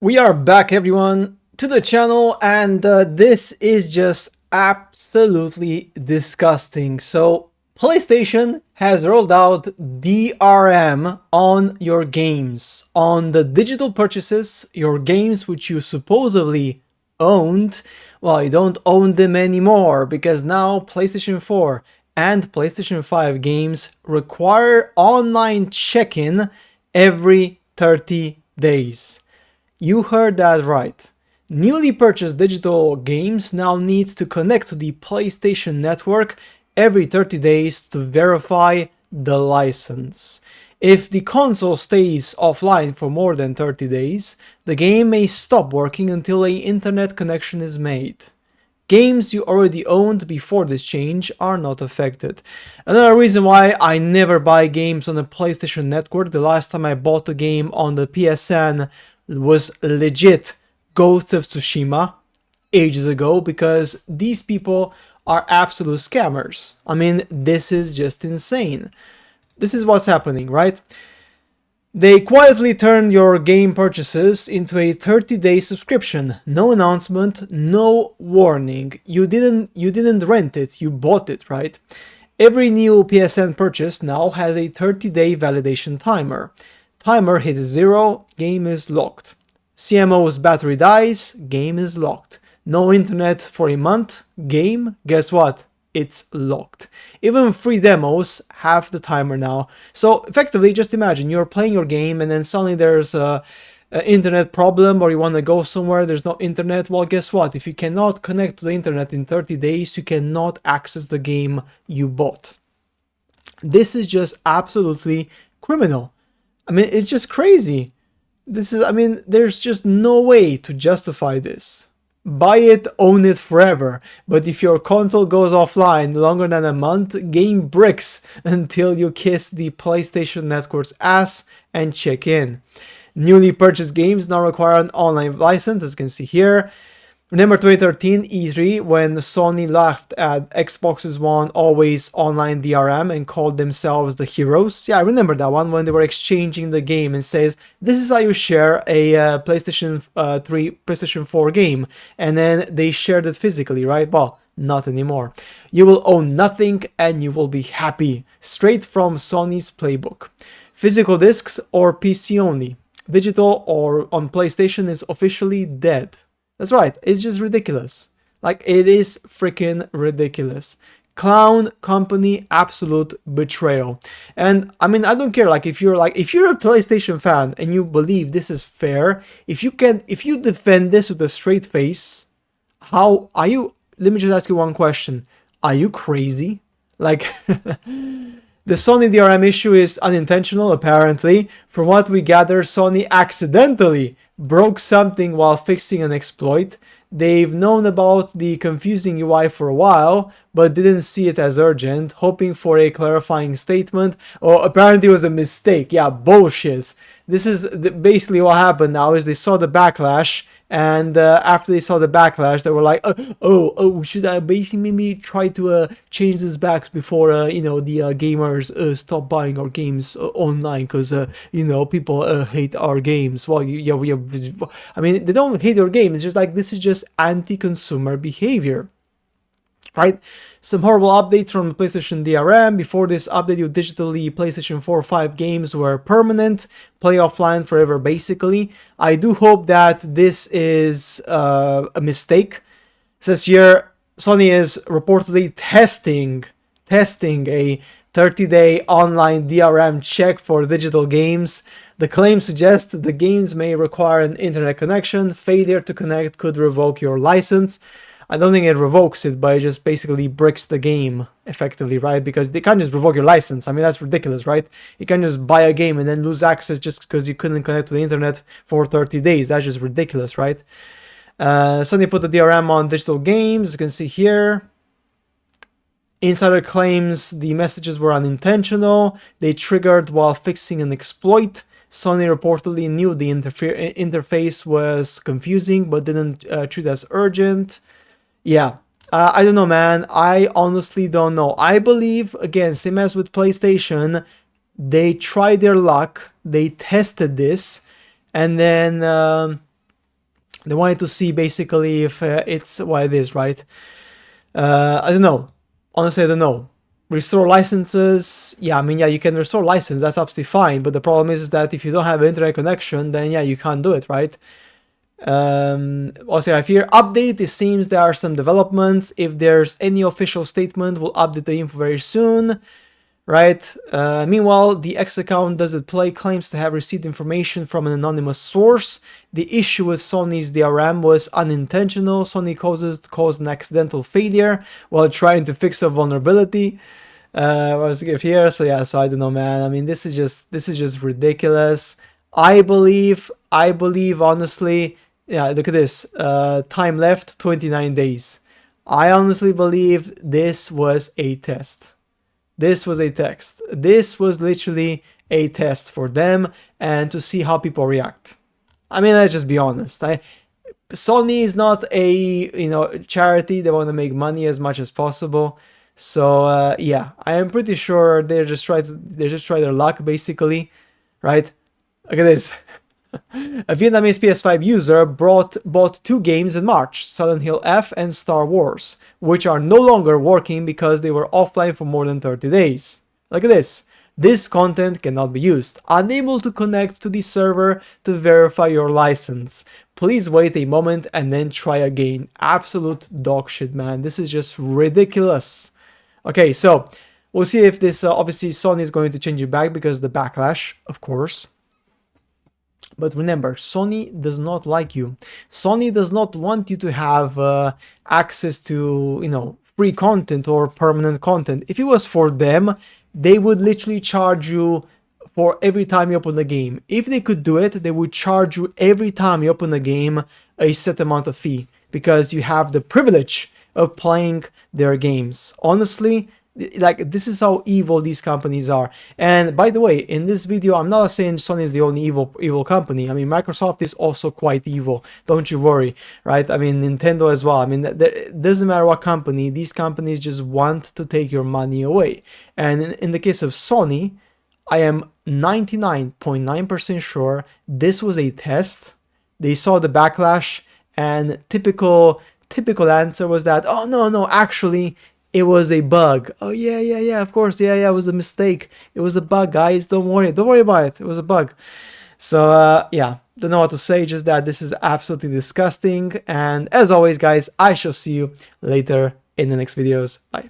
We are back, everyone, to the channel, and this is just absolutely disgusting. So, PlayStation has rolled out DRM on your games, on the digital purchases, your games which you supposedly owned. Well, you don't own them anymore because now PlayStation 4 and PlayStation 5 games require online check-in every 30 days. You heard that right. Newly purchased digital games now need to connect to the PlayStation Network every 30 days to verify the license. If the console stays offline for more than 30 days, the game may stop working until an internet connection is made. Games you already owned before this change are not affected. Another reason why I never buy games on the PlayStation Network. The last time I bought a game on the PSN was legit Ghost of Tsushima ages ago, because these people are absolute scammers. I mean, this is just insane. This is what's happening, right? They quietly turn your game purchases into a 30-day subscription. No announcement, no warning. You didn't rent it, you bought it, right? Every new PSN purchase now has a 30-day validation timer. Timer hits 0, game is locked. CMO's battery dies, game is locked. No internet for a month, game, guess what? It's locked. Even free demos have the timer now. So effectively, just imagine you're playing your game and then suddenly there's a internet problem, or you want to go somewhere, there's no internet. Well, guess what? If you cannot connect to the internet in 30 days, you cannot access the game you bought. This is just absolutely criminal. I mean, it's just crazy. There's just no way to justify this. Buy it, own it forever. But if your console goes offline longer than a month, game bricks until you kiss the PlayStation Network's ass and check in. Newly purchased games now require an online license, as you can see here. Remember 2013 E3 when Sony laughed at Xbox's One always online DRM and called themselves the heroes? Yeah, I remember that one, when they were exchanging the game and says, this is how you share a PlayStation 3, PlayStation 4 game. And then they shared it physically, right? Well, not anymore. You will own nothing and you will be happy. Straight from Sony's playbook. Physical discs or PC only. Digital or on PlayStation is officially dead. That's right, it's just ridiculous. Like, it is freaking ridiculous. Clown company, absolute betrayal. And I mean, I don't care, like, if you're a PlayStation fan and you believe this is fair, if you defend this with a straight face, how are you? Let me just ask you one question. Are you crazy? Like, the Sony DRM issue is unintentional, apparently. From what we gather, Sony accidentally broke something while fixing an exploit. They've known about the confusing UI for a while, but didn't see it as urgent, hoping for a clarifying statement. Or apparently it was a mistake. Yeah, bullshit. This is basically what happened now, is they saw the backlash, and after they saw the backlash, they were like, should I basically maybe try to change this back before, the gamers stop buying our games online, because, people hate our games. Well, I mean, they don't hate our games, it's just like, this is just anti-consumer behavior. Right? Some horrible updates from PlayStation DRM. Before this update, your digitally PlayStation 4 or 5 games were permanent, play offline forever basically. I do hope that this is a mistake. It says here, Sony is reportedly testing a 30-day online DRM check for digital games. The claim suggests the games may require an internet connection. Failure to connect could revoke your license. I don't think it revokes it, but it just basically bricks the game, effectively, right? Because they can't just revoke your license. I mean, that's ridiculous, right? You can't just buy a game and then lose access just because you couldn't connect to the internet for 30 days. That's just ridiculous, right? Sony put the DRM on digital games, as you can see here. Insider claims the messages were unintentional. They triggered while fixing an exploit. Sony reportedly knew the interface was confusing, but didn't treat it as urgent. Yeah, I don't know, man. I honestly don't know. I believe, again, same as with PlayStation, they tried their luck. They tested this, and then They wanted to see basically if it's what it is, right? I don't know. Honestly, I don't know. Restore licenses, yeah, I mean, yeah, you can restore license, that's absolutely fine, but the problem is that if you don't have an internet connection, then yeah, you can't do it, right? Also, I fear update, it seems there are some developments. If there's any official statement, we'll update the info very soon, right? Meanwhile, the X account Does It Play claims to have received information from an anonymous source. The issue with Sony's DRM was unintentional. Sony caused an accidental failure while trying to fix a vulnerability. What was the here? So yeah, so I don't know, man. I mean, this is just ridiculous. I believe honestly, yeah, look at this. Time left 29 days. I honestly believe this was a test. This was a test. This was literally a test for them and to see how people react. I mean, let's just be honest. Sony is not a charity. They want to make money as much as possible. So yeah, I am pretty sure they just try their luck basically, right? Look at this. A Vietnamese PS5 user bought 2 games in March, Silent Hill F and Star Wars, which are no longer working because they were offline for more than 30 days. Look at this. This content cannot be used. Unable to connect to the server to verify your license. Please wait a moment and then try again. Absolute dog shit, man. This is just ridiculous. Okay, so we'll see if this, obviously Sony is going to change it back because the backlash, of course. But remember, Sony does not like you. Sony does not want you to have access to, free content or permanent content. If it was for them, they would literally charge you for every time you open the game. If they could do it, they would charge you every time you open the game a set amount of fee because you have the privilege of playing their games. Honestly, like, this is how evil these companies are. And by the way, in this video, I'm not saying Sony is the only evil company. I mean, Microsoft is also quite evil. Don't you worry, right? I mean, Nintendo as well. I mean, it doesn't matter what company. These companies just want to take your money away. And in the case of Sony, I am 99.9% sure this was a test. They saw the backlash, and typical answer was that, oh no, actually it was a bug. Oh yeah, of course, yeah, it was a mistake. It was a bug, guys. Don't worry about it. It was a bug. So yeah, don't know what to say, just that this is absolutely disgusting. And as always, guys, I shall see you later in the next videos. Bye.